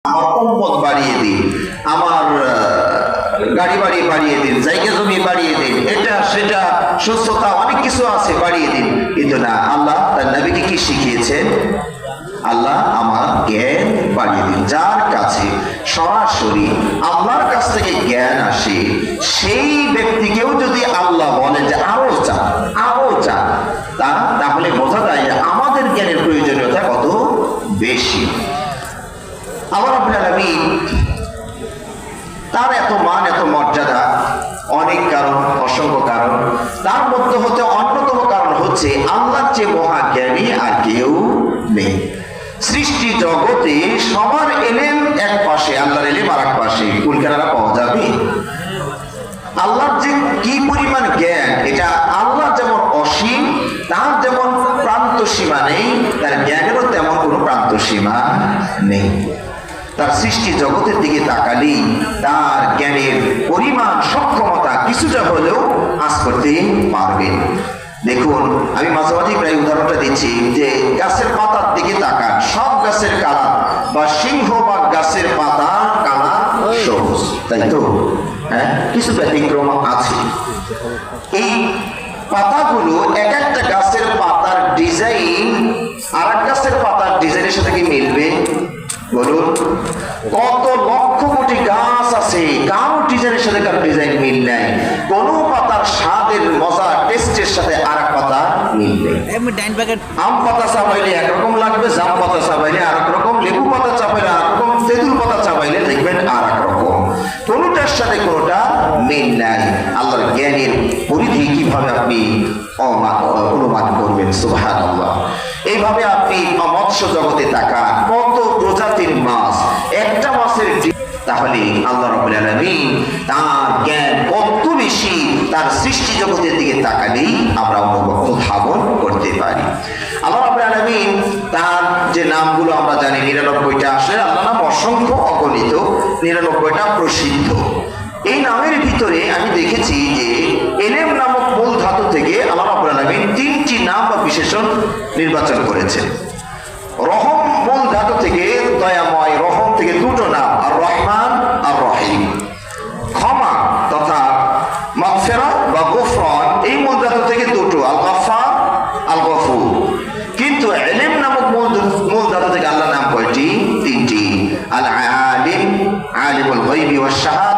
আমার সম্পদ বাড়িয়ে দিন, আমার গাড়ি বাড়ি বাড়িয়ে দিন, জায়গা জমি বাড়িয়ে দিন, এটা সেটা সুস্থতা অনেক কিছু আছে বাড়িয়ে দিন। কিন্তু না, আল্লাহ তার নবীকে কি শিখিয়েছেন? আল্লাহ আমার জ্ঞান বাড়িয়ে দিন। যার কাছে সরাসরি আল্লাহর কাছ থেকে জ্ঞান আসে সেই ব্যক্তিকেও যদি আল্লাহ বলেন যে আরো চান, আরো চান, তাহলে বোঝা যায় যে আমাদের জ্ঞানের প্রয়োজনীয়তা কত বেশি। আল্লাহ রাব্বুল আলামিন তার এত মান, এত মর্যাদা, অনেক কারণ, অসংখ্য কারণ। তার মধ্যে হতে অন্যতম কারণ হচ্ছে আল্লাহর চেয়ে মহাজ্ঞানী আর কেউ নেই। সৃষ্টি জগতে সবার এলেম এক পাশে, আল্লাহর এলেম আর এক পাশে, কুলকানারা পাওয়া যাবে? আল্লাহর যে কি পরিমাণ জ্ঞান, এটা আল্লাহ যেমন অসীম, তার যেমন প্রান্ত সীমা নেই, তার জ্ঞানেরও তেমন কোনো প্রান্ত সীমা নেই। তার সৃষ্টি জগতের দিকে তাকালেই তার জ্ঞানের পরিমাণ, সক্ষমতা কিছুটা হলেও আঁচ করতে পারবেন। দেখুন, আমি মাঝে মাঝে প্রায় উদাহরণটা দিচ্ছি যে গাছের পাতার দিকে তাকান, সব গাছের কালার বা সিংহভাগ গাছের পাতা কালার সবুজ, তাই তো? হ্যাঁ, কিছু ব্যতিক্রম আছে। এই পাতাগুলো এক একটা গাছের পাতার ডিজাইন আর এক গাছের পাতার ডিজাইনের সাথে কি মিলবে? বলুন, কত লক্ষ কোটি গাছ আছে, কারো ডিজাইনের সাথে কারো ডিজাইন মিল নাই। কোন পাতার স্বাদের মজা, টেস্টের সাথে আর এক পাতা মিল নেই। আম পাতা চাপাইলে একরকম লাগবে, জাম পাতা চাপাইলে আর এক রকম, লেবু পাতা চাপাইলে আর রকম, তেঁতুল পাতা চাপাইলে দেখবেন আর এক রকম। কোনটার সাথে কোনটা মিল নাই। আল্লাহর জ্ঞানের পরিধি কিভাবে আপনি অনুমান করবেন? সুবহানাল্লাহ। এইভাবে আপনি মৎস্য জগতে তাকান, কত প্রজাতির মাছ, একটা মাছের, তাহলে আল্লাহ রাব্বুল আলামিন তার জ্ঞান কত বেশি, তার সৃষ্টি জগতের দিকে তাকালেই আমরা অনুধাবন করতে পারি। আল্লাহ রাব্বুল আলামিন তার যে নামগুলো আমরা জানি 99টা, আসলে আল্লাহ নাম অসংখ্য, অগণিত, 99টা প্রসিদ্ধ। এই নামের ভিতরে আমি দেখেছি যে এলেম নামক মূল ধাতু থেকে আল্লাহ রাব্বুল আলামিন 3টি নাম বা বিশেষণ নির্বাচন করেছেন। রহম মূল ধাতু থেকে দয়াময়, রহম থেকে 2টো নাম, আর রহমান আর রহিম। ক্ষমা তথা মাগফিরাত বা গুফরান এই মূল ধাতু থেকে 2টো, আল গাফফার, আল গফুর। কিন্তু ইলম নামক মূল ধাতু থেকে আল্লাহর নাম কয়টি? 3টি। আল আলিম, আলিমুল গায়বি ওয়াশ শাহাদা,